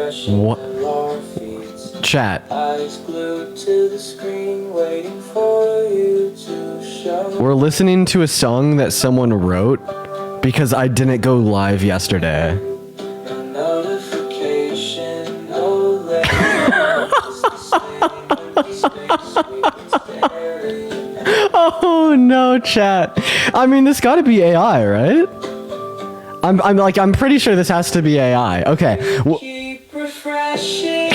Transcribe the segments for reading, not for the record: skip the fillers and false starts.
What? Chat. We're listening to a song that someone wrote because I didn't go live yesterday. Oh no, chat. I mean, this gotta be AI, right? I'm pretty sure this has to be AI. Okay. Keep refreshing.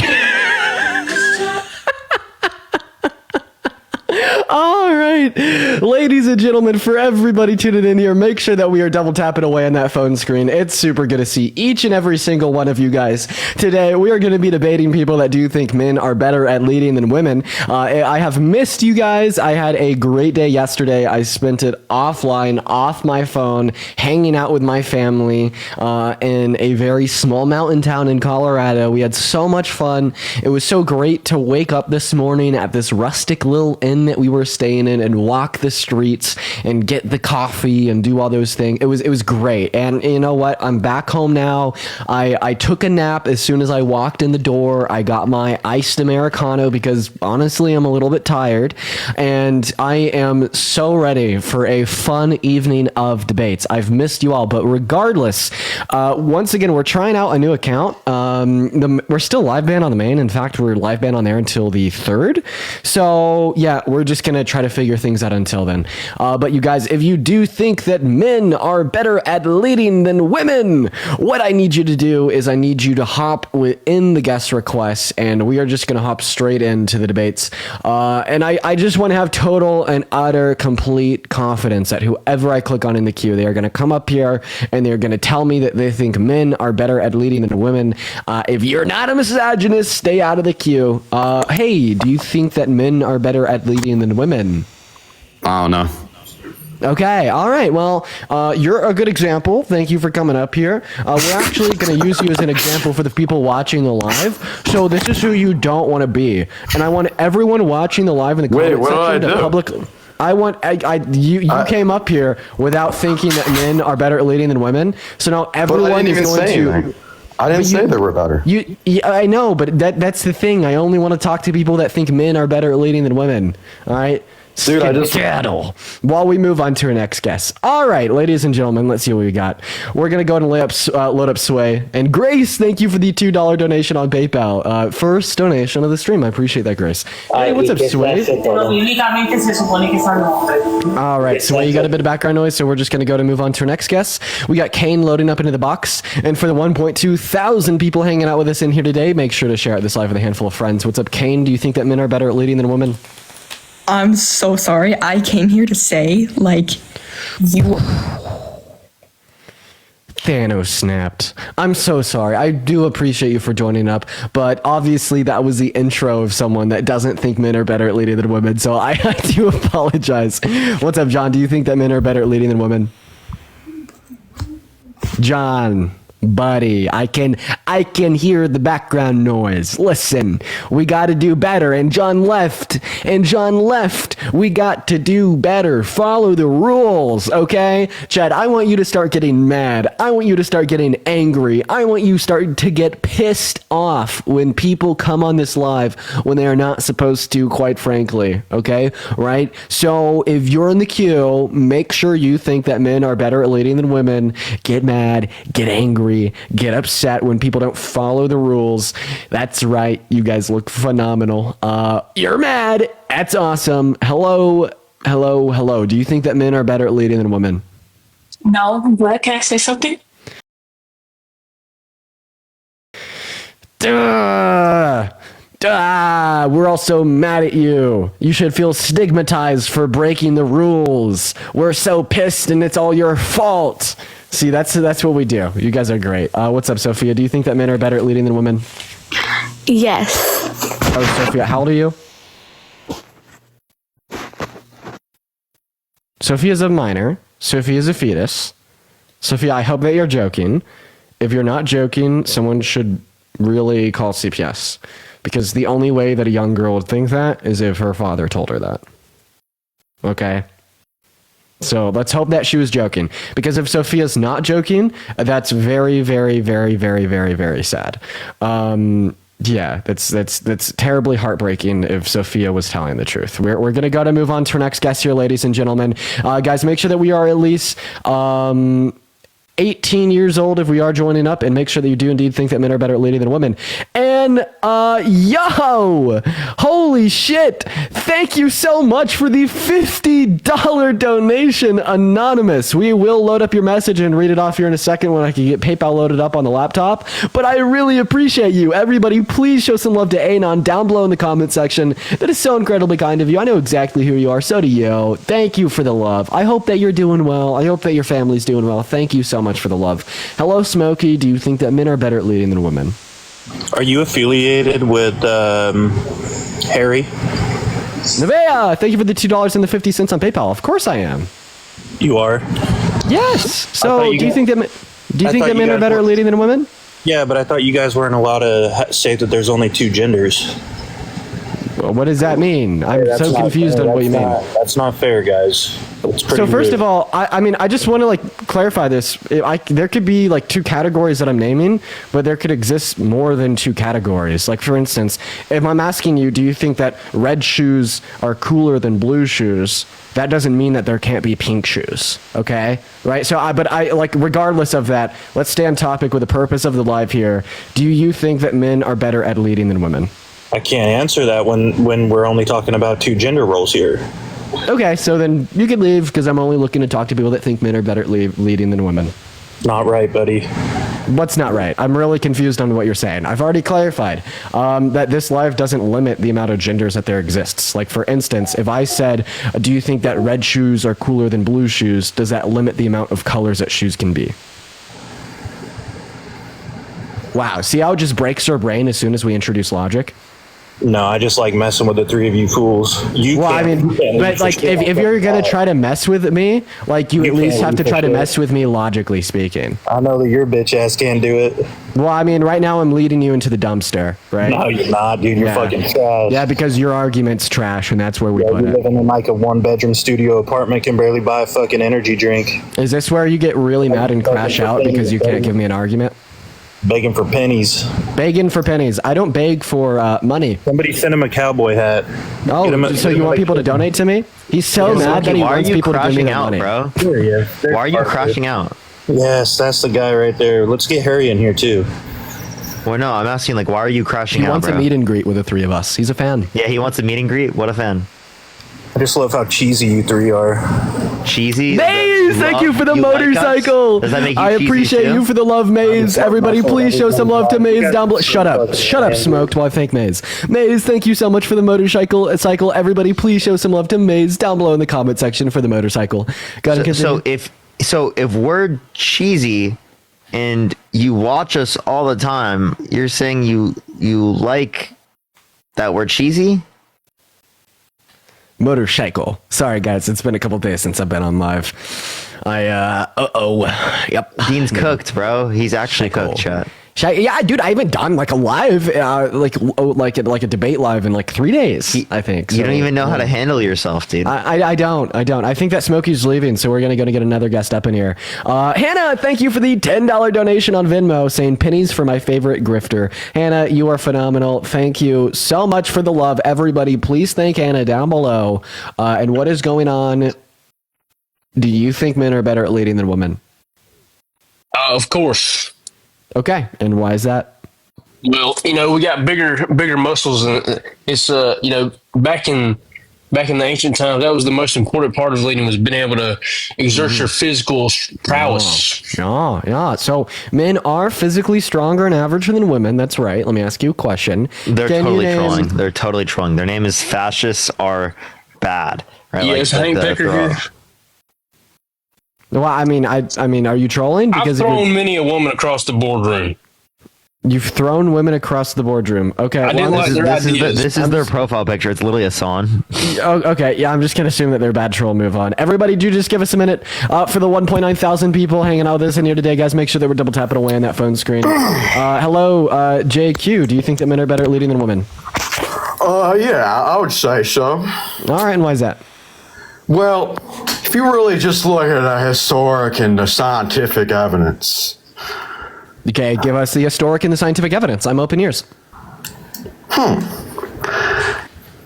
All right, ladies and gentlemen, for everybody tuning in here, make sure that we are double tapping away on that phone screen. It's super good to see each and every single one of you guys. Today, we are going to be debating people that do think men are better at leading than women. I have missed you guys. I had a great day yesterday. I spent it offline, off my phone, hanging out with my family in a very small mountain town in Colorado. We had so much fun. It was so great to wake up this morning at this rustic little inn that we were staying in and walk the streets and get the coffee and do all those things. It was great. And you know what? I'm back home now. I took a nap as soon as I walked in the door. I got my iced Americano because honestly, I'm a little bit tired. And I am so ready for a fun evening of debates. I've missed you all, but regardless, once again, we're trying out a new account. We're still live band on the main. In fact, we're live band on there until the 3rd. So yeah, we're just going to try to figure things out until then. But you guys, if you do think that men are better at leading than women, what I need you to do is I need you to hop within the guest requests, and we are just going to hop straight into the debates. And I just want to have total and utter complete confidence that whoever I click on in the queue, they are going to come up here and they're going to tell me that they think men are better at leading than women. If you're not a misogynist, stay out of the queue. Hey, do you think that men are better at leading than women? I don't know. Okay, all right. Well, you're a good example. Thank you for coming up here. We're actually going to use you as an example for the people watching the live. So this is who you don't want to be, and I want everyone watching the live in the comment section to public. You came up here without thinking that men are better at leading than women. So now everyone is going to. I didn't say they were better. I know, but that's the thing. I only want to talk to people that think men are better at leading than women. All right. Dude, I just cattle. While we move on to our next guest. All right, ladies and gentlemen, let's see what we got. We're gonna go ahead and load up Sway and Grace. Thank you for the $2 donation on PayPal. First donation of the stream. I appreciate that, Grace. Hey, what's up, Sway? All right, Sway, you got a bit of background noise, so we're just gonna go to move on to our next guest. We got Kane loading up into the box, and for the 1.2 thousand people hanging out with us in here today, make sure to share out this live with a handful of friends. What's up, Kane? Do you think that men are better at leading than women? I'm so sorry. I came here to say, like, you... Thanos snapped. I'm so sorry. I do appreciate you for joining up, but obviously that was the intro of someone that doesn't think men are better at leading than women, so I do apologize. What's up, John? Do you think that men are better at leading than women? John... Buddy, I can hear the background noise. Listen, we got to do better. And John left. We got to do better. Follow the rules, okay? Chad, I want you to start getting mad. I want you to start getting angry. I want you start to get pissed off when people come on this live when they are not supposed to, quite frankly, okay? Right? So if you're in the queue, make sure you think that men are better at leading than women. Get mad, get angry, get upset when people don't follow the rules. That's right. You guys look phenomenal. You're mad. That's awesome. Hello. Do you think that men are better at leading than women? No, but can I say something? Duh. We're all so mad at you. You should feel stigmatized for breaking the rules. We're so pissed and it's all your fault. See, that's what we do. You guys are great. What's up, Sophia? Do you think that men are better at leading than women? Yes. Oh, Sophia, how old are you? Sophia's a minor. Sophia's a fetus. Sophia, I hope that you're joking. If you're not joking, someone should really call CPS. Because the only way that a young girl would think that is if her father told her that. Okay? So let's hope that she was joking, because if Sophia's not joking, that's very, very, very, very, very, very sad. Yeah, that's terribly heartbreaking if Sophia was telling the truth. We're going to move on to our next guest here, ladies and gentlemen. Guys, make sure that we are at least 18 years old if we are joining up, and make sure that you do indeed think that men are better at leading than women. And yo, holy shit, thank you so much for the $50 donation, Anonymous. We will load up your message and read it off here in a second when I can get PayPal loaded up on the laptop, but I really appreciate you. Everybody, please show some love to Anon down below in the comment section. That is so incredibly kind of you. I know exactly who you are, so do you. Thank you for the love. I hope that you're doing well. I hope that your family's doing well. Thank you so much for the love. Hello, Smokey. Do you think that men are better at leading than women? Are you affiliated with Harry? Nevea, thank you for the $2.50 on PayPal. Of course I am. You are? Yes. So do you think that men are better at leading than women? Yeah, but I thought you guys weren't allowed to say that there's only two genders. Well, what does that mean? I'm so confused on what you mean. That's not fair, guys. So first of all, I mean, I just want to clarify this. There could be two categories that I'm naming, but there could exist more than two categories. Like, for instance, if I'm asking you, do you think that red shoes are cooler than blue shoes? That doesn't mean that there can't be pink shoes. Okay, right? So, regardless of that, let's stay on topic with the purpose of the live here. Do you think that men are better at leading than women? I can't answer that when we're only talking about two gender roles here. Okay, so then you can leave, because I'm only looking to talk to people that think men are better at leading than women. Not right, buddy. What's not right? I'm really confused on what you're saying. I've already clarified that this live doesn't limit the amount of genders that there exists. Like, for instance, if I said, do you think that red shoes are cooler than blue shoes, does that limit the amount of colors that shoes can be? Wow, see how it just breaks our brain as soon as we introduce logic? No, I just like messing with the three of you fools. But if you're gonna try to mess with me, you at least have to try to mess with me logically speaking. I know that your bitch ass can't do it. Well, I mean, right now I'm leading you into the dumpster, right? No, you're not, dude. You're fucking trash. Yeah, because your argument's trash, and that's where we put it. You're living in a one-bedroom studio apartment, can barely buy a fucking energy drink. Is this where you get really mad and crash out because you can't give me an argument? Begging for pennies. Begging for pennies. I don't beg for money. Somebody send him a cowboy hat. Oh, so you want people to donate to me? He's so mad that he wants people to give me money. Bro? Why are you crashing out? Yes, that's the guy right there. Let's get Harry in here too. Well, no, I'm asking why are you crashing out, He wants bro? a meet and greet with the three of us. He's a fan. Yeah, he wants a meet and greet. What a fan. I just love how cheesy you three are. Cheesy? Maze, thank you for the motorcycle. Does that make you I cheesy appreciate too? you for the love, Maze. Everybody, please show some love to Maze down below. Shut up, Smoked, while I thank Maze. Maze, thank you so much for the motorcycle. Everybody, please show some love to Maze down below in the comment section for the motorcycle. So if we're cheesy and you watch us all the time, you're saying you like that we're cheesy? Motorcycle. Sorry, guys. It's been a couple days since I've been on live. Yep. Dean's cooked, bro. He's actually cooked, chat. Yeah, dude, I haven't done a live, like a debate live in 3 days. I think You don't even know how to handle yourself, dude. I don't. I think that Smokey's leaving, so we're gonna get another guest up in here. Hannah, thank you for the $10 donation on Venmo, saying pennies for my favorite grifter. Hannah, you are phenomenal. Thank you so much for the love, everybody. Please thank Hannah down below. And what is going on? Do you think men are better at leading than women? Of course. Okay, and why is that? Well, we got bigger muscles, and it's back in the ancient times, that was the most important part of leading, was being able to exert your physical prowess. Yeah. So men are physically stronger on average than women. That's right. Let me ask you a question. They're totally trolling. They're totally trolling. Their name is Fascists Are Bad. Right? Yes, Hank Becker here. Well, I mean, are you trolling? Because I've thrown many a woman across the boardroom. You've thrown women across the boardroom. Okay. This is their profile picture. It's literally a song. Oh, okay. Yeah, I'm just going to assume that they're bad troll. Move on. Everybody, do just give us a minute for the 1.9 thousand people hanging out with us in here today, guys. Make sure that we're double tapping away on that phone screen. Hello, JQ. Do you think that men are better at leading than women? Yeah, I would say so. All right. And why is that? Well, if you really just look at the historic and the scientific evidence. Okay, give us the historic and the scientific evidence. I'm open ears.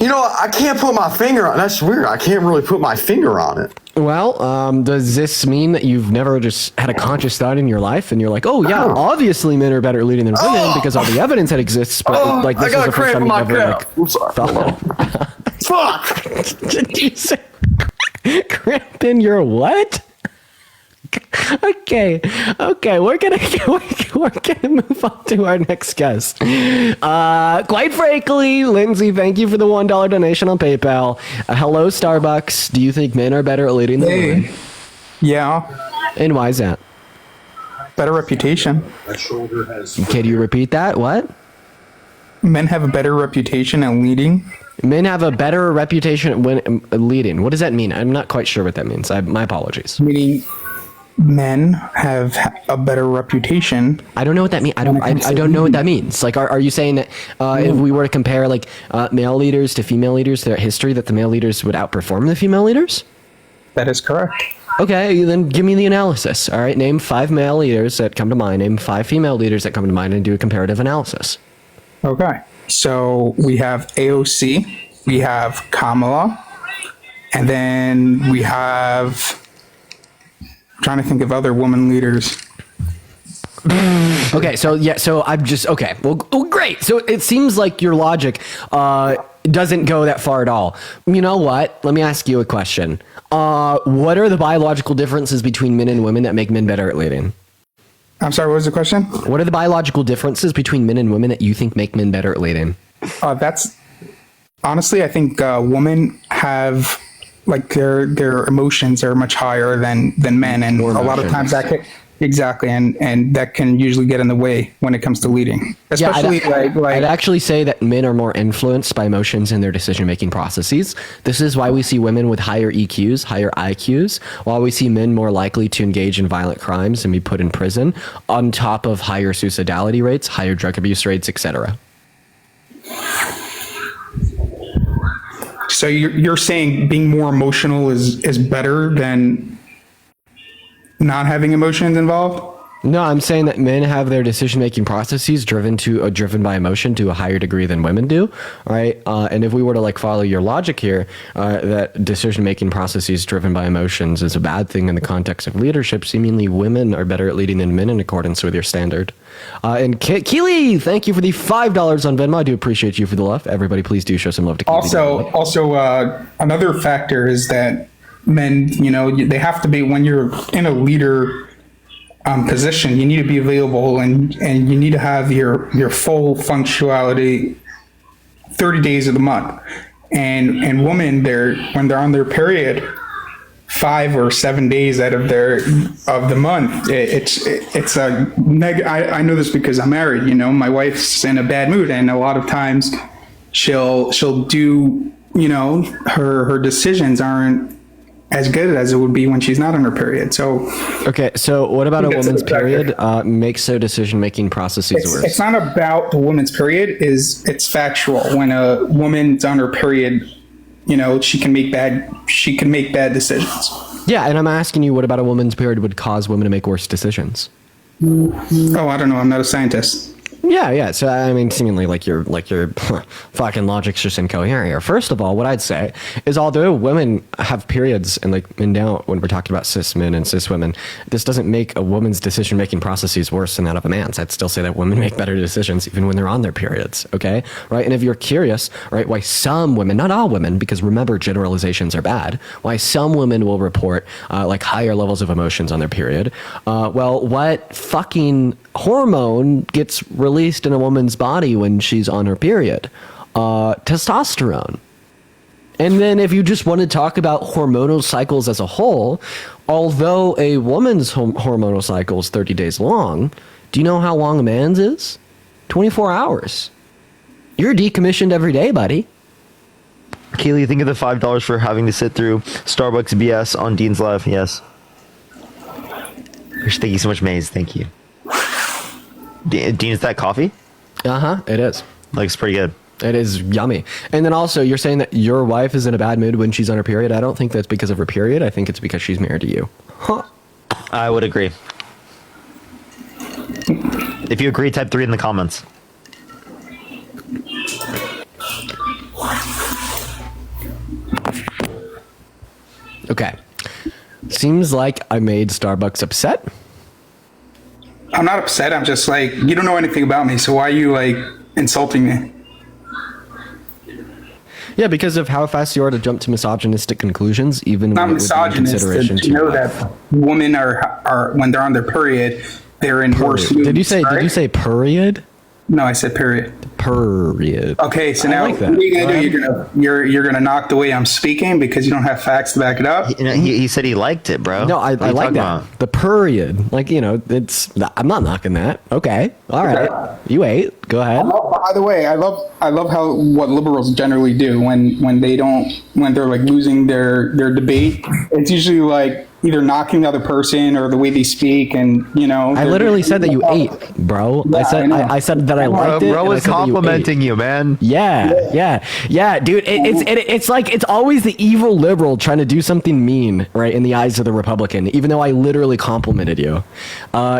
You know, I can't put my finger on. That's weird. I can't really put my finger on it. Well, does this mean that you've never just had a conscious thought in your life and you're like, oh yeah, obviously men are better at leading than women because all the evidence that exists, but like this is the first time you've ever I'm sorry. thought. Fuck. Did you say cramp in your what? Okay, we're gonna move on to our next guest. Quite frankly, Lindsay, thank you for the $1 donation on PayPal. Hello, Starbucks. Do you think men are better at leading than women? Yeah. And why is that? Better reputation. Can you repeat that? What? Men have a better reputation at leading. Men have a better reputation when leading. What does that mean? I'm not quite sure what that means. My apologies. Meaning men have a better reputation. I don't know what that means. I don't know what that means. Like, are you saying that if we were to compare like male leaders to female leaders, their history, that the male leaders would outperform the female leaders? That is correct. Okay, then give me the analysis. All right, name 5 male leaders that come to mind. Name 5 female leaders that come to mind, and do a comparative analysis. Okay. So we have AOC, we have Kamala, and then we have... trying to think of other woman leaders. Okay, so I'm just okay. Well, great. So it seems like your logic doesn't go that far at all. You know what? Let me ask you a question. What are the biological differences between men and women that make men better at leading? I'm sorry, what was the question? What are the biological differences between men and women that you think make men better at leading? That's honestly, I think women have like their emotions are much higher than men, and a lot of times that can, exactly, and that can usually get in the way when it comes to leading. Especially I'd actually say that men are more influenced by emotions in their decision-making processes. This is why we see women with higher EQs, higher IQs, while we see men more likely to engage in violent crimes and be put in prison, on top of higher suicidality rates, higher drug abuse rates, etc. So you're saying being more emotional is better than not having emotions involved? No, I'm saying that men have their decision-making processes driven by emotion to a higher degree than women do, right? And if we were to like follow your logic here, that decision-making processes driven by emotions is a bad thing in the context of leadership, seemingly women are better at leading than men in accordance with your standard. And Keely, thank you for the $5 on Venmo. I do appreciate you for the love. Everybody, please do show some love to Keely. Also, another factor is that men, they have to be, when you're in a leader position, you need to be available and you need to have your full functionality 30 days of the month. And women, when they're on their period, 5 or 7 days out of the month, it's a I know this because I'm married. My wife's in a bad mood, and a lot of times she'll do, her decisions aren't as good as it would be when she's not on her period. So okay, so what about a woman's period makes their decision-making processes worse? It's not about the woman's period. It's factual. When a woman's on her period, she can make bad decisions. Yeah, and I'm asking you, what about a woman's period would cause women to make worse decisions? Oh, I don't know. I'm not a scientist. Yeah. So I mean, seemingly like your fucking logic's just incoherent here. First of all, what I'd say is, although women have periods and like men don't, when we're talking about cis men and cis women, this doesn't make a woman's decision making processes worse than that of a man's. I'd still say that women make better decisions even when they're on their periods. Okay, right? And if you're curious, right, why some women, not all women, because remember generalizations are bad, why some women will report like higher levels of emotions on their period. Well, what fucking hormone gets released in a woman's body when she's on her period? Testosterone. And then if you just want to talk about hormonal cycles as a whole, although a woman's hormonal cycle is 30 days long, do you know how long a man's is? 24 hours. You're decommissioned every day, buddy. Keely, think of the $5 for having to sit through Starbucks BS on Dean's Live. Yes. Thank you so much, Maze. Thank you. Dean, is that coffee? It is. Looks pretty good. It is yummy. And then also, you're saying that your wife is in a bad mood when she's on her period. I don't think that's because of her period. I think it's because she's married to you. Huh. I would agree. If you agree, type 3 in the comments. Okay. Seems like I made Starbucks upset. I'm not upset. I'm just like, you don't know anything about me, so why are you like insulting me? Yeah, because of how fast you are to jump to misogynistic conclusions, even Not when it would be in misogynist. consideration To know your that women are when they're on their period, they're in worse moods. Did you say? right? Did you say period? No, I said period. Period. Okay, so I now like that. what are you gonna Go do? You're gonna knock the way I'm speaking because you don't have facts to back it up. He said he liked it, bro. No, I What are you like talking that. about? The period. Like, it's, I'm not knocking that. Okay. All right. You ate. Go ahead. By the way, I love how what liberals generally do when they're like losing their debate. It's usually like either knocking the other person or the way they speak, and I literally said that you ate, bro. Yeah, I said that I liked it. Bro and I was said that you ate. complimenting you, man. Yeah, dude. It's like it's always the evil liberal trying to do something mean, right, in the eyes of the Republican. Even though I literally complimented you.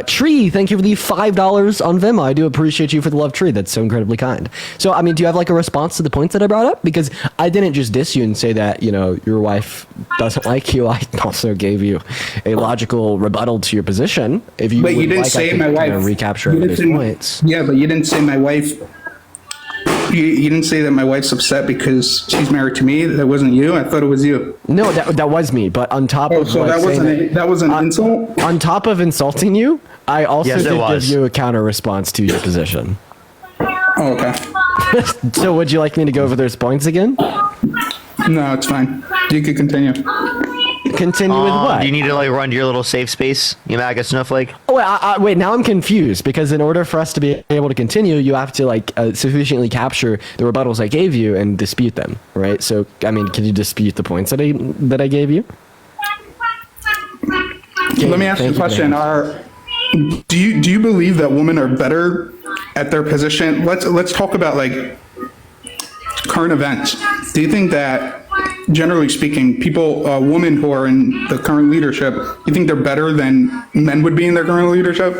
Tree, thank you for the $5 on Venmo. I do appreciate you for the love, Tree. That's so incredibly kind. So, I mean, do you have like a response to the points that I brought up? Because I didn't just diss you and say that your wife doesn't like you. I also gave you a logical rebuttal to your position. If you, But you would didn't like, say I could, my wife. recapture You everybody's didn't- points. Yeah, but you didn't say my wife. You didn't say that my wife's upset because she's married to me. That wasn't you. I thought it was you. No, that was me. But on top Oh, of so like, that was an on- insult. On top of insulting you, I also Yes, it did give was. you a counter response to your position. Oh, okay. So would you like me to go over those points again? No, it's fine. You could continue. Continue with what? Do you need to like run to your little safe space, you MAGA snowflake? Oh, wait, now I'm confused because in order for us to be able to continue, you have to like sufficiently capture the rebuttals I gave you and dispute them, right? So, I mean, can you dispute the points that I gave you? Let me ask you a question. Do you believe that women are better at their position? Let's talk about like current events. Do you think that, generally speaking, women who are in the current leadership, you think they're better than men would be in their current leadership?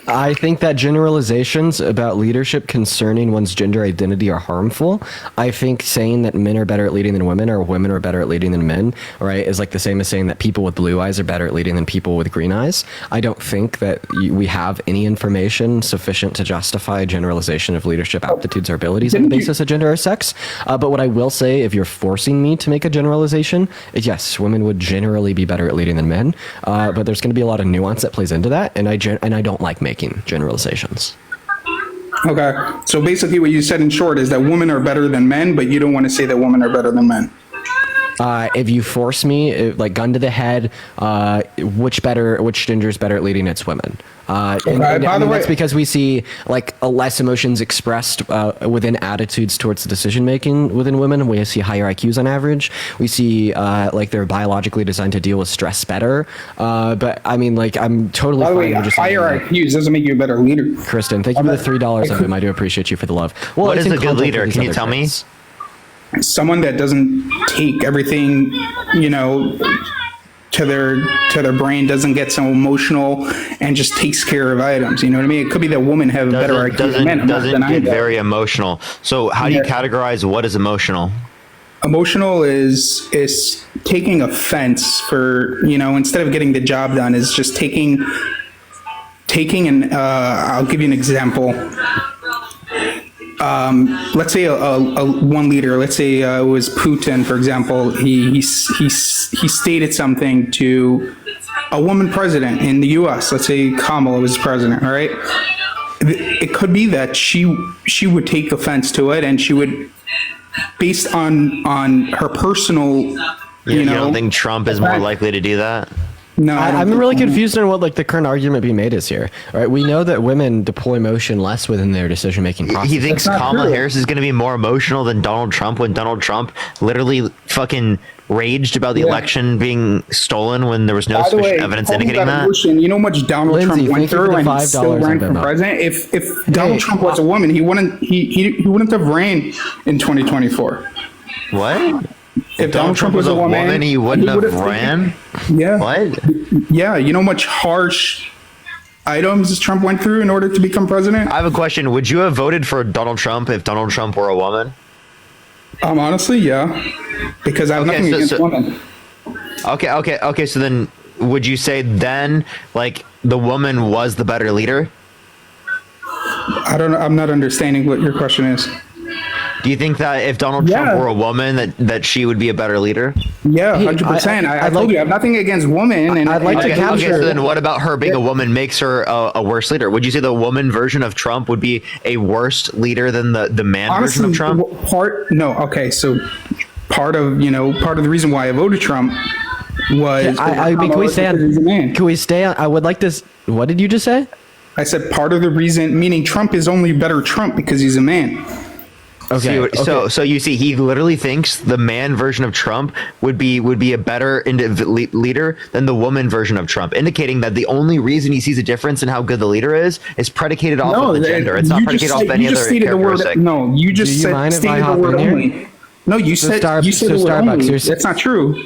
I think that generalizations about leadership concerning one's gender identity are harmful. I think saying that men are better at leading than women or women are better at leading than men, right, is like the same as saying that people with blue eyes are better at leading than people with green eyes. I don't think that we have any information sufficient to justify a generalization of leadership aptitudes or abilities on the basis of gender or sex. But what I will say, if you're forcing me to make a generalization, is yes, women would generally be better at leading than men. But there's going to be a lot of nuance that plays into that, and I don't like making generalizations. Okay. So basically what you said in short is that women are better than men, but you don't want to say that women are better than men. If you force me, like gun to the head, which gender is better at leading? It's women. By the way, that's because we see like less emotions expressed within attitudes towards decision making within women. We see higher IQs on average. We see like they're biologically designed to deal with stress better. But I mean, like I'm totally. by the way, fine with just higher saying, IQs doesn't make you a better leader. Kristen, thank you for the $3 of him. I do appreciate you for the love. Well, What it's is in a good context leader? of these Can you other tell me? traits. Someone that doesn't take everything, to their brain, doesn't get so emotional, and just takes care of items. You know what I mean? It could be that women have better IQ than men. I'm not Doesn't denying get that. very emotional. So how do you Yeah. categorize what is emotional? Emotional is taking offense for, instead of getting the job done, is just taking and I'll give you an example. Let's say a one leader, let's say it was Putin, for example. He stated something to a woman president in the U.S. Let's say Kamala was president, all right? It could be that she would take offense to it, and she would, based on her personal, You don't think Trump is more likely to do that? No, I don't I'm think really so. confused on what like the current argument being made is here. All right, we know that women deploy emotion less within their decision making process. He thinks not Kamala true. Harris is going to be more emotional than Donald Trump when Donald Trump literally fucking raged about the election being stolen when there was no By the way, sufficient evidence talking indicating about that. emotion, you know how much Donald Lindsay, Trump thank went you for through the and he $5 still ran on for Venmo. president? If Donald Trump was a woman, he wouldn't have ran in 2024. What? If Donald Trump was a woman, he wouldn't have would've ran. Yeah. What? Yeah, you know how much harsh items Trump went through in order to become president? I have a question. Would you have voted for Donald Trump if Donald Trump were a woman? Honestly, yeah, because I have nothing against women. Okay. So then, would you say then, like, the woman was the better leader? I don't know. I'm not understanding what your question is. Do you think that if Donald Yeah. Trump were a woman, that she would be a better leader? Yeah, Hey, 100%. I I'd told like- you, I have nothing against women. And I'd like to Okay, capture- so then what about her being a woman makes her a worse leader? Would you say the woman version of Trump would be a worse leader than the man version honestly, of Trump? So part of the reason why I voted Trump was I mean, can we stay because he's a man. on? Can we stay on? I would like this. What did you just say? I said part of the reason, meaning Trump is only better Trump because he's a man. Okay. So you see, he literally thinks the man version of Trump would be a better leader than the woman version of Trump, indicating that the only reason he sees a difference in how good the leader is predicated off of the gender. It's not you predicated just off said- any you just other stated the word. characteristic. No, you just Do you said mind if I stated the hop word in here? only. No, you said Starbucks- you said so the word Starbucks, only. you're- That's not true.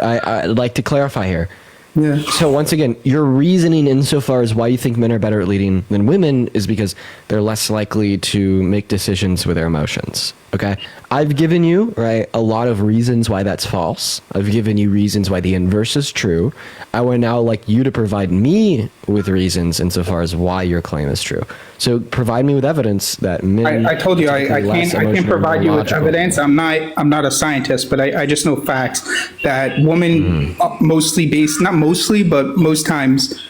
I'd like to clarify here. Yeah. So once again, your reasoning insofar as why you think men are better at leading than women is because they're less likely to make decisions with their emotions. Okay, I've given you a lot of reasons why that's false. I've given you reasons why the inverse is true. I would now like you to provide me with reasons insofar as why your claim is true. So provide me with evidence that men. I told you are I typically less can't emotional provide and you with logical. evidence. I'm not a scientist, but I just know facts that women mostly based, not mostly, but most times,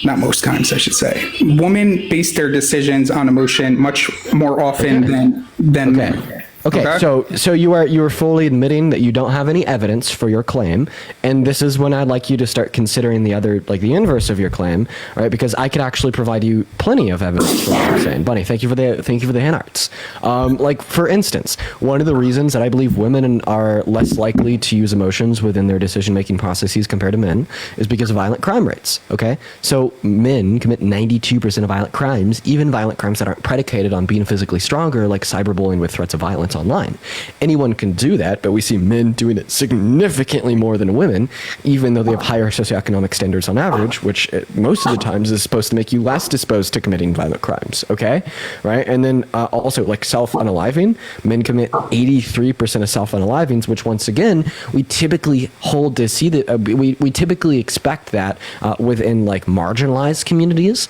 not most times I should say, women base their decisions on emotion much more often than men. Okay, so you are fully admitting that you don't have any evidence for your claim, and this is when I'd like you to start considering the other, like the inverse of your claim, right? Because I could actually provide you plenty of evidence for what you're saying. Bunny, thank you for the hand arts. Like for instance, one of the reasons that I believe women are less likely to use emotions within their decision-making processes compared to men is because of violent crime rates. Okay, so men commit 92% of violent crimes, even violent crimes that aren't predicated on being physically stronger, like cyberbullying with threats of violence online. Anyone can do that, but we see men doing it significantly more than women, even though they have higher socioeconomic standards on average, which most of the times is supposed to make you less disposed to committing violent crimes. Okay, right? And then also like self-unaliving, men commit 83% of self-unalivings, which once again we typically hold to see that we typically expect that within like marginalized communities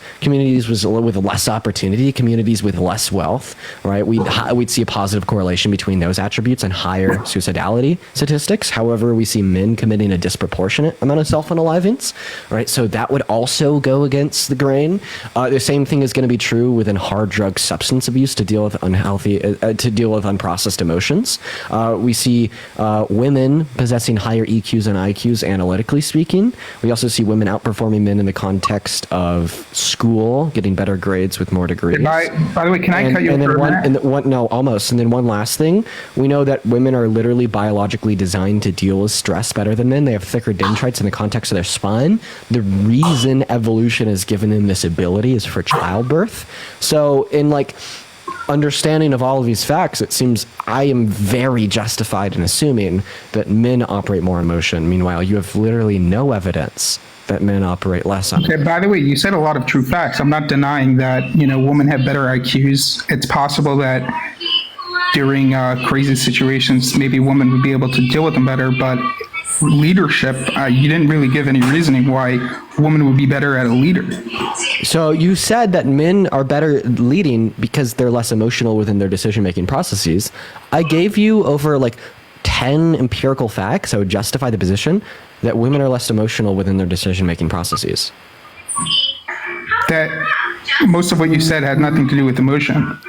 with less opportunity, communities with less wealth, right? We'd see a positive correlation between those attributes and higher suicidality statistics. However, we see men committing a disproportionate amount of self-unalivings, right? So that would also go against the grain. The same thing is going to be true within hard drug substance abuse to deal with unprocessed emotions. We see women possessing higher EQs and IQs analytically speaking. We also see women outperforming men in the context of school, getting better grades with more degrees. By the way, can I cut you and then for a minute? And then one last thing, we know that women are literally biologically designed to deal with stress better than men. They have thicker dendrites in the context of their spine. The reason evolution has given them this ability is for childbirth. So in like understanding of all of these facts, it seems I am very justified in assuming that men operate more on emotion. Meanwhile, you have literally no evidence that men operate less on. Okay, by the way, you said a lot of true facts. I'm not denying that, women have better IQs. It's possible that during crazy situations, maybe women would be able to deal with them better, but leadership, you didn't really give any reasoning why women would be better at a leader. So you said that men are better leading because they're less emotional within their decision-making processes. I gave you over like 10 empirical facts that would justify the position that women are less emotional within their decision-making processes. That most of what you said had nothing to do with emotion.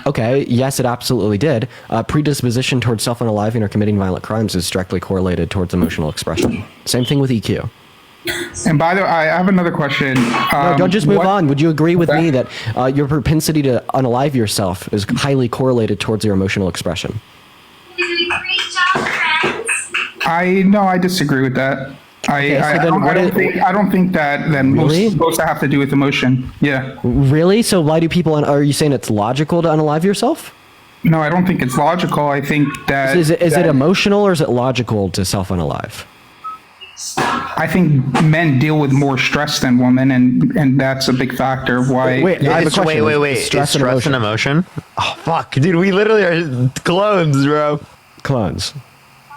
Okay, yes, it absolutely did. Predisposition towards self-unaliving or committing violent crimes is directly correlated towards emotional expression. Same thing with EQ. And by the way, I have another question. No, don't just move what- on. Would you agree with Okay. me that your propensity to unalive yourself is highly correlated towards your emotional expression? I disagree with that. Okay, so then what is- I don't think that most Really? supposed to have to do with emotion. Yeah. Really? So why do people? Are you saying it's logical to unalive yourself? No, I don't think it's logical. I think that Is it that- emotional or is it logical to self-unalive? I think men deal with more stress than women, and that's a big factor of why. Wait, I have a It's- question. wait. Is stress and emotion? Oh, fuck. Dude, we literally are clones, bro. Clones.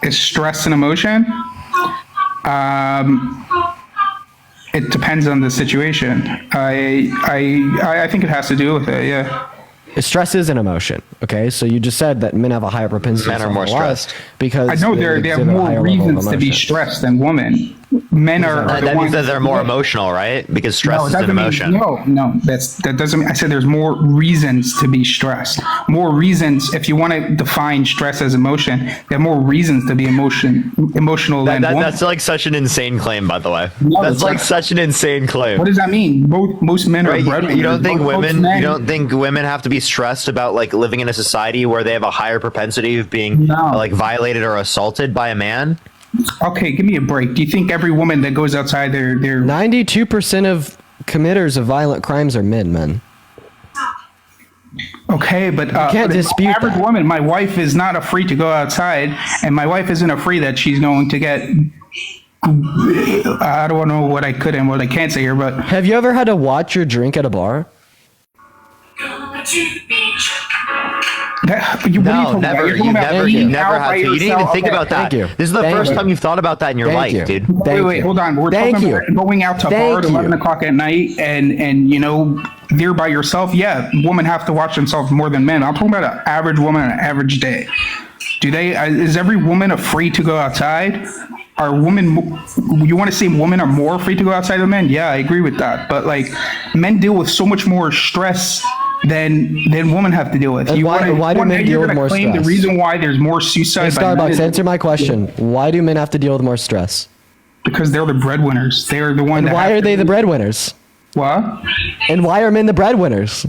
Is stress and emotion? It depends on the situation. I think it has to do with it. Yeah. Stress is an emotion. Okay, so you just said that men have a higher propensity. Men to are more self-unalive stressed. because I know they have exhibit a more higher level of reasons to be emotion. stressed than women. Men are the That means ones that they're more emotional, right? Because stress No, it is an doesn't mean- emotion. No, that doesn't mean. I said there's more reasons to be stressed. More reasons. If you want to define stress as emotion, there are more reasons to be emotional than women. That's like such an insane claim, by the way. No, That's it's like not. such an insane claim. What does that mean? Most men are Right, breadwinners. you don't think Most women men- you don't think women have to be stressed about like living in a society where they have a higher propensity of being No. like violated or assaulted by a man? Okay, give me a break. Do you think every woman that goes outside, they're 92% of committers of violent crimes are men. okay? But can't but dispute the average that. woman. My wife is not afraid to go outside, and my wife isn't afraid that she's going to get. I don't know what I could and what I can't say here, but Have you ever had to watch your drink at a bar? what are you No, talking about? never. You're talking You about never. eating You never out have by to. You didn't even yourself? think Okay. about that. Thank you. This is the Thank first you. time you've thought about that in your Thank life, you. dude. Thank Wait, you. hold on. We're Thank talking you. about going out to a Thank bar at you. 11 o'clock at night and there by yourself. Yeah, women have to watch themselves more than men. I'm talking about an average woman on an average day. Is every woman afraid to go outside? Are women, you want to say women are more afraid to go outside than men? Yeah, I agree with that. But like men deal with so much more stress than women have to deal with. And why do men deal with more claim stress? The reason why there's more suicide Hey, by men Starbucks, is answer my question. Why do men have to deal with more stress? because they're the breadwinners. They're the one And that why have are to- they the breadwinners? What? And why are men the breadwinners?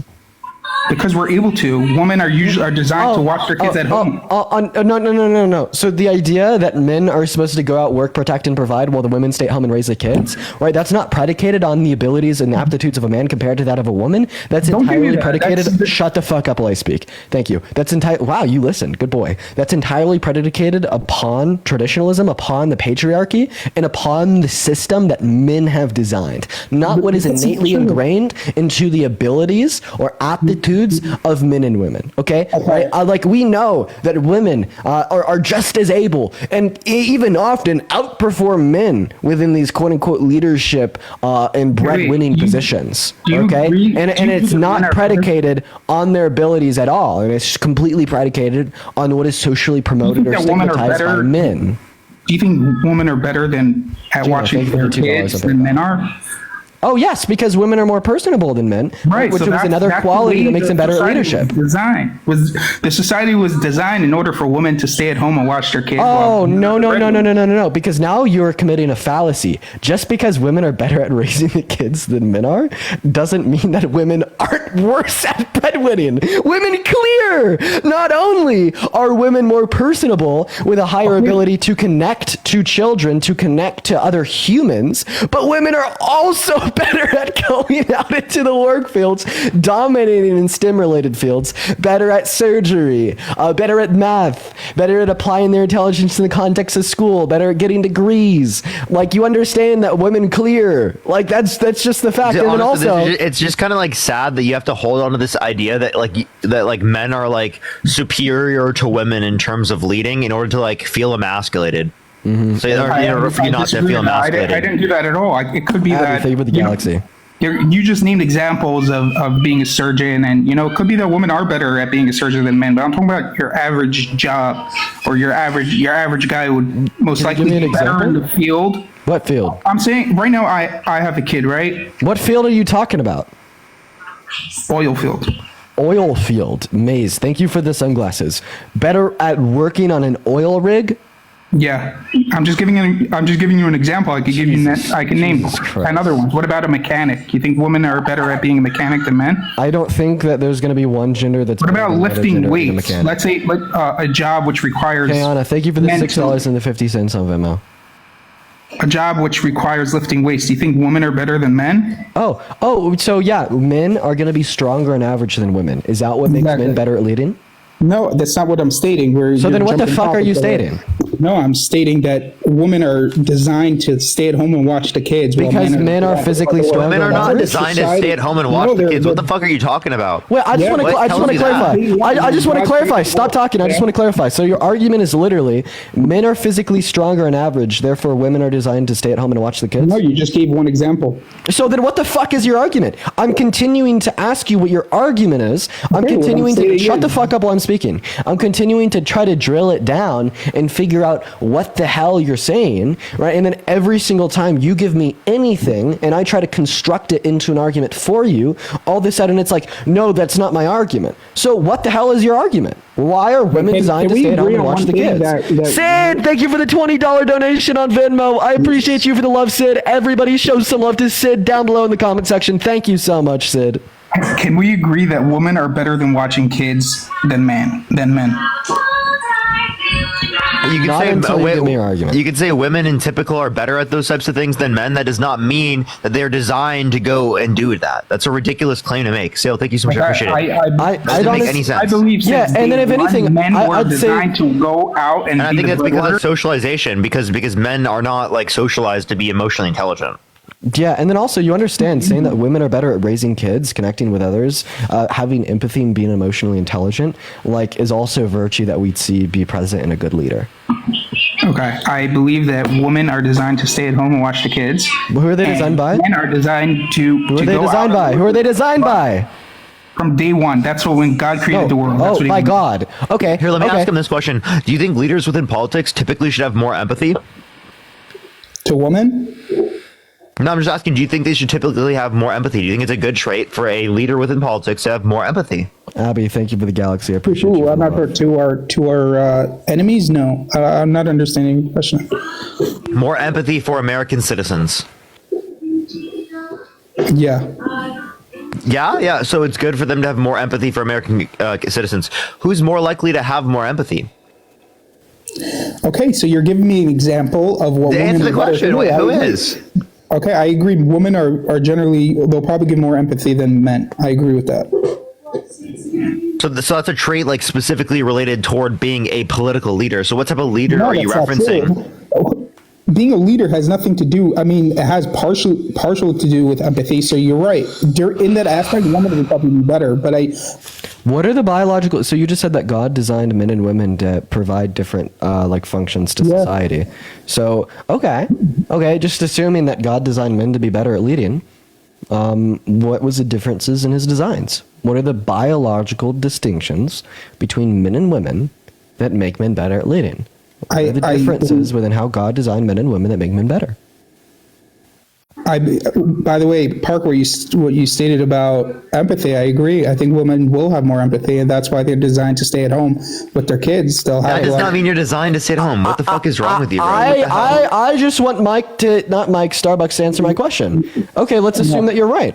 Because we're able to. Women are designed to watch their kids at home. No. So the idea that men are supposed to go out, work, protect, and provide while the women stay at home and raise the kids, right? That's not predicated on the abilities and aptitudes of a man compared to that of a woman. That's Don't give me entirely that. predicated. That's- Shut the fuck up while I speak. Thank you. That's wow, you listened. Good boy. That's entirely predicated upon traditionalism, upon the patriarchy, and upon the system that men have designed. Not what is innately ingrained into the abilities or aptitudes of men and women. Okay, right? Like we know that women are just as able and even often outperform men within these quote unquote leadership and breadwinning positions. do you Okay, agree- and do you it's agree that men not are- predicated on their abilities at all, and it's completely predicated on what is socially promoted or that women are stigmatized by better- men. Do you think women are better than at Gina, watching thank you for their the $2 kids on than PayPal. men are? Oh yes, because women are more personable than men, Right, which so was that's- another that's the quality way that makes the them better at society leadership. was the society was designed in order for women to stay at home and watch their kids. Oh, while no, because now you're committing a fallacy. Just because women are better at raising the kids than men are, doesn't mean that women aren't worse at breadwinning. Women clear! Not only are women more personable with a higher ability to connect to children, to connect to other humans, but women are also better at going out into the work fields, dominating in STEM-related fields, better at surgery, better at math, better at applying their intelligence in the context of school, better at getting degrees. Like, you understand that women clear. Like, that's just the fact. And then Honestly, also, it's just kind of like sad that you have to hold on to this idea that like men are like superior to women in terms of leading in order to like feel emasculated. So in order for you not to feel I emasculated. didn't do that at all. It could be I have that a thing with the you know, galaxy. You just named examples of being a surgeon, and it could be that women are better at being a surgeon than men. But I'm talking about your average job, or your average guy would most Can you likely give me an be better in example? the field. What field? I'm saying right now, I have a kid, right? What field are you talking about? Oil field. Oil field. Maze, thank you for the sunglasses. Better at working on an oil rig Yeah, I'm just giving you an example. I could give you I can name 10 other ones. What about a mechanic? You think women are better at being a mechanic than men? I don't think that there's going to be one gender that's. What better about than another lifting gender being a weights? mechanic. Let's say a job which requires. Hey Anna, thank you for the men to- $6.50 on Venmo. A job which requires lifting weights. Do you think women are better than men? So yeah, men are going to be stronger on average than women. Is that what makes Exactly. men better at leading? No, that's not what I'm stating. So then what the fuck are you stating? No, I'm stating that women are designed to stay at home and watch the kids. while Because men are physically stronger. Women are on not average? designed to stay at home and watch the kids. What the fuck are you talking about? Wait, I just want to. What I just want to tells you clarify. that? I just want to clarify. Stop talking. I just want to clarify. So your argument is literally men are physically stronger on average, therefore women are designed to stay at home and watch the kids. No, you just gave one example. So then, what the fuck is your argument? I'm continuing to ask you what your argument is. I'm Okay, well, continuing I'm to saying shut is- the fuck up while I'm speaking. I'm continuing to try to drill it down and figure out what the hell you're saying, right? And then every single time you give me anything, and I try to construct it into an argument for you, all of a sudden it's like, no, that's not my argument. So what the hell is your argument? Why are women designed to we stay at home agree and on watch one the thing kids? that- Sid, thank you for the $20 donation on Venmo. I appreciate you for the love, Sid. Everybody show some love to Sid down below in the comment section. Thank you so much, Sid. Can we agree that women are better than watching kids than men? You could Not say until you give me your argument. You could say women in typical are better at those types of things than men. That does not mean that they're designed to go and do that. That's a ridiculous claim to make. Sale, thank you so much. I appreciate it. Doesn't make any sense. I believe Yeah, since and then if day one, anything, men were I'd say- designed to go out and And I be think the that's because breadwinner. of socialization, because men are not like socialized to be emotionally intelligent. Yeah, and then also you understand saying that women are better at raising kids, connecting with others, having empathy and being emotionally intelligent, like is also a virtue that we'd see be present in a good leader. Okay, I believe that women are designed to stay at home and watch the kids. Who are they and designed by? Men are designed to. Who are they designed by? Who are they designed by? From day one. That's what when God created the world. That's what he by did. God. Okay. Here, let me okay. ask him this question. Do you think leaders within politics typically should have more empathy? To women? No, I'm just asking, do you think they should typically have more empathy? Do you think it's a good trait for a leader within politics to have more empathy? Abby, thank you for the galaxy. I appreciate you. I'm not for to our enemies. No, I'm not understanding the question. More empathy for American citizens. Yeah. Yeah. So it's good for them to have more empathy for American citizens. Who's more likely to have more empathy? Okay, so you're giving me an example of what To women answer the are better question, than. wait, I who agree. is? Okay, I agree. Women are generally, they'll probably give more empathy than men. I agree with that. So that's a trait like specifically related toward being a political leader. So what type of leader No, are you that's not referencing? true. Being a leader has nothing to do. I mean, it has partial to do with empathy. So you're right. In that aspect, women would probably be better. But What are the biological? So you just said that God designed men and women to provide different like functions to society. So okay, just assuming that God designed men to be better at leading. What was the differences in his designs? What are the biological distinctions between men and women that make men better at leading? What are the differences within how God designed men and women that make men better? By the way, Park, what you stated about empathy, I agree. I think women will have more empathy, and that's why they're designed to stay at home with their kids. They'll have. That does not mean you're designed to sit home. What the fuck is wrong with you, bro? What the hell? I just want Starbucks to answer my question. Okay, let's assume that you're right.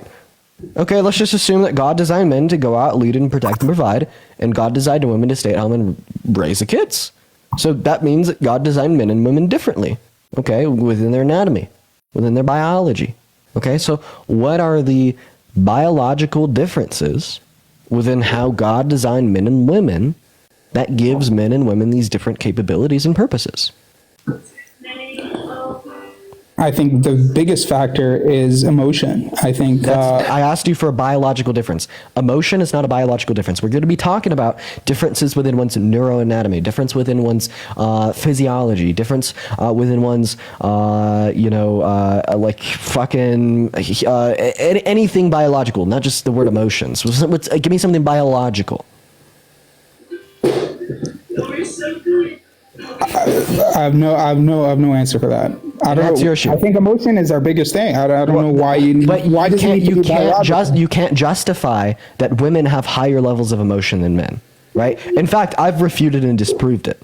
Okay, let's just assume that God designed men to go out, lead, and protect and provide, and God designed women to stay at home and raise the kids. So that means that God designed men and women differently, okay, within their anatomy, within their biology. Okay, so what are the biological differences within how God designed men and women that gives men and women these different capabilities and purposes? I think the biggest factor is emotion. I think I asked you for a biological difference. Emotion is not a biological difference. We're going to be talking about differences within one's neuroanatomy, difference within one's physiology, difference within one's, like fucking anything biological, not just the word emotions. Give me something biological. I have no answer for that. I don't That's know. your issue. I think emotion is our biggest thing. I don't know why you. But why you does it can't, need to you be can't biological? you can't justify that women have higher levels of emotion than men, right? In fact, I've refuted and disproved it.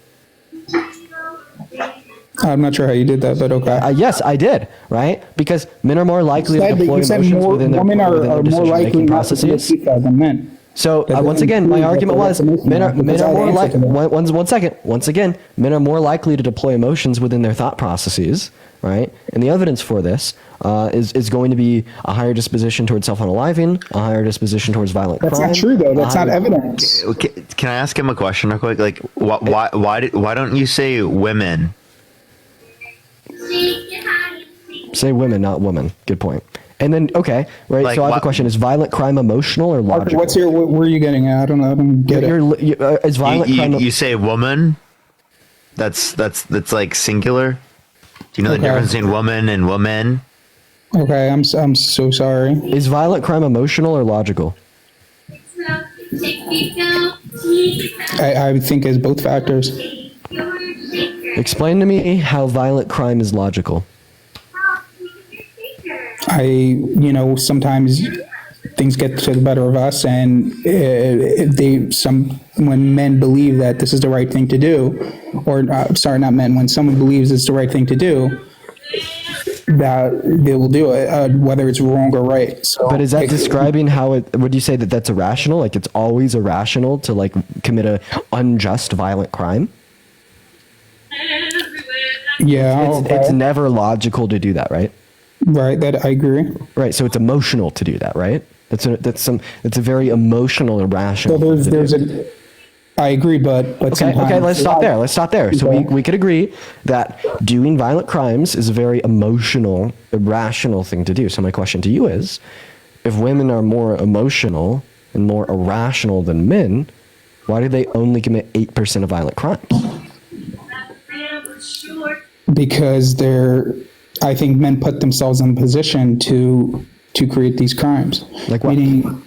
I'm not sure how you did that, but okay. Yes, I did, right? Because men are more likely to deploy You said emotions more, within their women are more decision-making likely not to commit processes. suicide than men. So That once doesn't again, my prove argument that was the definition men are because I more answered to that. likely. One second. Once again, men are more likely to deploy emotions within their thought processes, right? And the evidence for this is going to be a higher disposition towards self-unaliving, a higher disposition towards violent That's crime. not true, though. That's not higher- evidence. Okay, can I ask him a question real quick? Like, why don't you say women? Say women, not women. Good point. And then, okay, right. Like, so I have a what- question: is violent crime emotional or logical? What's your? Where are you getting at? I don't know. I don't get it. Is violent crime? You say woman? That's like singular. Do you know the Okay. difference between woman and woman? Okay, I'm so sorry. Is violent crime emotional or logical? I think as both factors. Explain to me how violent crime is logical. Sometimes things get to the better of us, and when men believe that this is the right thing to do, or sorry, not men, when someone believes it's the right thing to do, that they will do it, whether it's wrong or right. So, But is that describing how it? Would you say that that's irrational? Like it's always irrational to like commit a unjust violent crime? Yeah, It's never logical to do that, right? right. That I agree. Right. So it's emotional to do that, right? It's a very emotional, irrational. So thing to there's do. I agree, but Okay, sometimes let's stop there. Let's stop there. So we could agree that doing violent crimes is a very emotional, irrational thing to do. So my question to you is, if women are more emotional and more irrational than men, why do they only commit 8% of violent crimes? because I think men put themselves in a position to create these crimes. Like what? Meaning,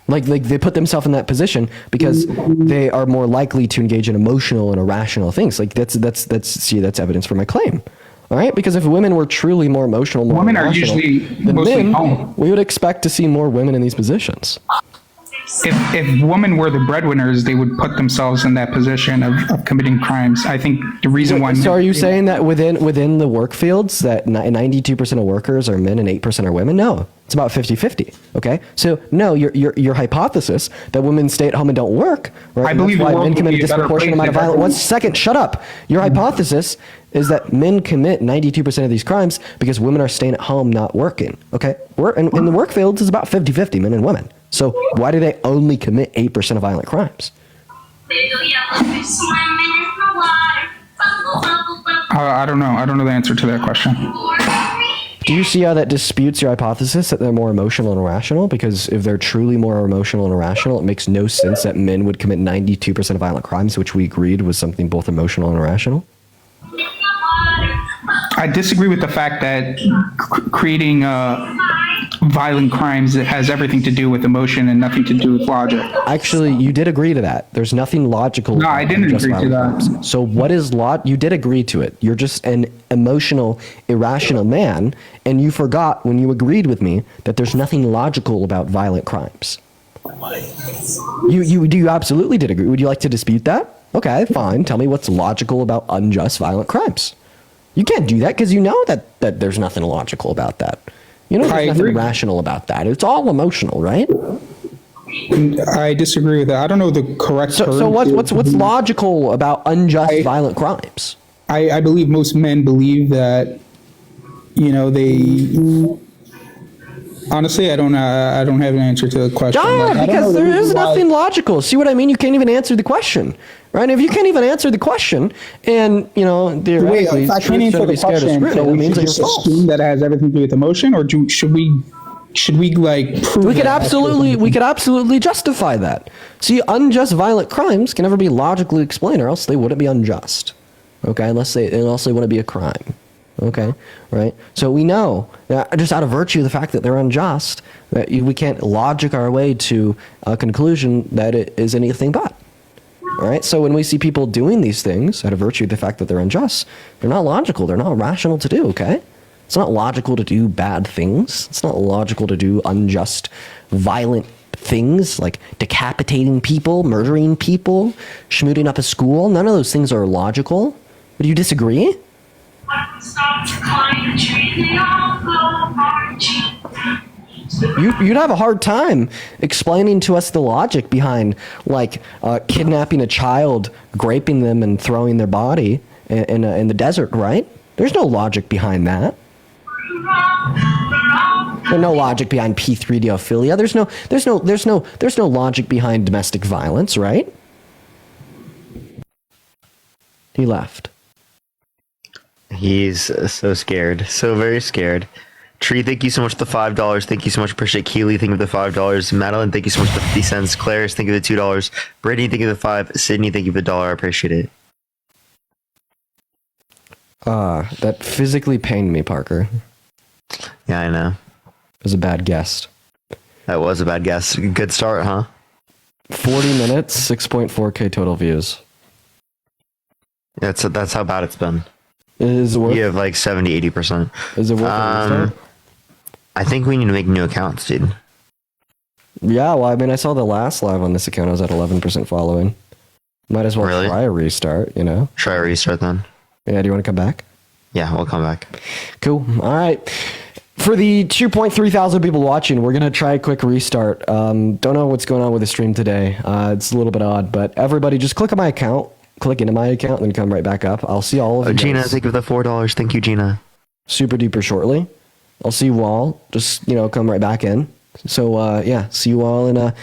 Like they put themselves in that position because they are more likely to engage in emotional and irrational things. Like that's evidence for my claim. All right, because if women were truly more emotional, more Women are irrational usually than mostly men, home. we would expect to see more women in these positions. if women were the breadwinners, they would put themselves in that position of committing crimes. I think the reason why. So men- are you saying that within the work fields that 92% of workers are men and 8% are women? No, it's about 50-50. Okay, so no, your hypothesis that women stay at home and don't work, right? I and believe that's the why world men would commit a be a better disproportionate amount place of if violence. everyone- 1 second, shut up. Your hypothesis is that men commit 92% of these crimes because women are staying at home not working. Okay, in the work fields is about 50-50 men and women. So why do they only commit 8% of violent crimes? I don't know. I don't know the answer to that question. Do you see how that disputes your hypothesis that they're more emotional and irrational? Because if they're truly more emotional and irrational, it makes no sense that men would commit 92% of violent crimes, which we agreed was something both emotional and irrational. I disagree with the fact that creating violent crimes has everything to do with emotion and nothing to do with logic. Actually, you did agree to that. There's nothing logical. No, I about didn't unjust agree to violent that. crimes. So what is you did agree to it. You're just an emotional, irrational man, and you forgot when you agreed with me that there's nothing logical about violent crimes. You absolutely did agree. Would you like to dispute that? Okay, fine. Tell me what's logical about unjust violent crimes. You can't do that because you know that there's nothing logical about that. You know I there's nothing agree. rational about that. It's all emotional, right? I disagree with that. I don't know the correct term. So what's logical about unjust I- violent crimes? I believe most men believe that, they. Honestly, I don't have an answer to the question. Ah, Like, I don't know because the there reason is why- nothing logical. See what I mean? You can't even answer the question, right? If you can't even answer the question, and Wait, theoretically, if I can't truth's answer gonna the be scared of question, scrutiny, so that we means should that just you're false. assume that it has everything to do with emotion, or should we like prove We could that it has absolutely justify that. See, unjust violent crimes can never be logically explained, or else they wouldn't be unjust. Okay, unless they wouldn't be a crime. Okay, right? So we know that just out of virtue of the fact that they're unjust, that we can't logic our way to a conclusion that it is anything but. All right. So when we see people doing these things out of virtue of the fact that they're unjust, they're not logical. They're not rational to do. Okay. It's not logical to do bad things. It's not logical to do unjust, violent things like decapitating people, murdering people, schmooting up a school. None of those things are logical. Do you disagree? You'd have a hard time explaining to us the logic behind, like, kidnapping a child, raping them, and throwing their body in the desert, right? There's no logic behind that. There's no logic behind P3dophilia. There's no logic behind domestic violence, right? He left. He's so scared. So very scared. Tree, thank you so much for the $5. Thank you so much. Appreciate Keely. Thank you for the $5. Madeline, thank you so much for the 50 cents. Clarice, thank you for the $2. Brittany, thank you for the 5. Sydney, thank you for the $1. I appreciate it. That physically pained me, Parker. Yeah, I know. It was a bad guess. That was a bad guess. Good start, huh? 40 minutes, 6.4K total views. That's how bad it's been. Is it worth? You have like 70-80%. Is it worth a restart? I think we need to make new accounts, dude. Yeah, well, I mean, I saw the last live on this account. I was at 11% following. Might as well Really? try a restart, you know? Try a restart then. Yeah, do you want to come back? Yeah, we'll come back. Cool. All right. For the 2.3 thousand people watching, we're going to try a quick restart. Don't know what's going on with the stream today. It's a little bit odd, but everybody just click on my account, click into my account, and then come right back up. I'll see all of you Gina, guys thank you for the $4. Thank you, Gina. super duper shortly. I'll see you all. Just, come right back in. So, yeah, see you all in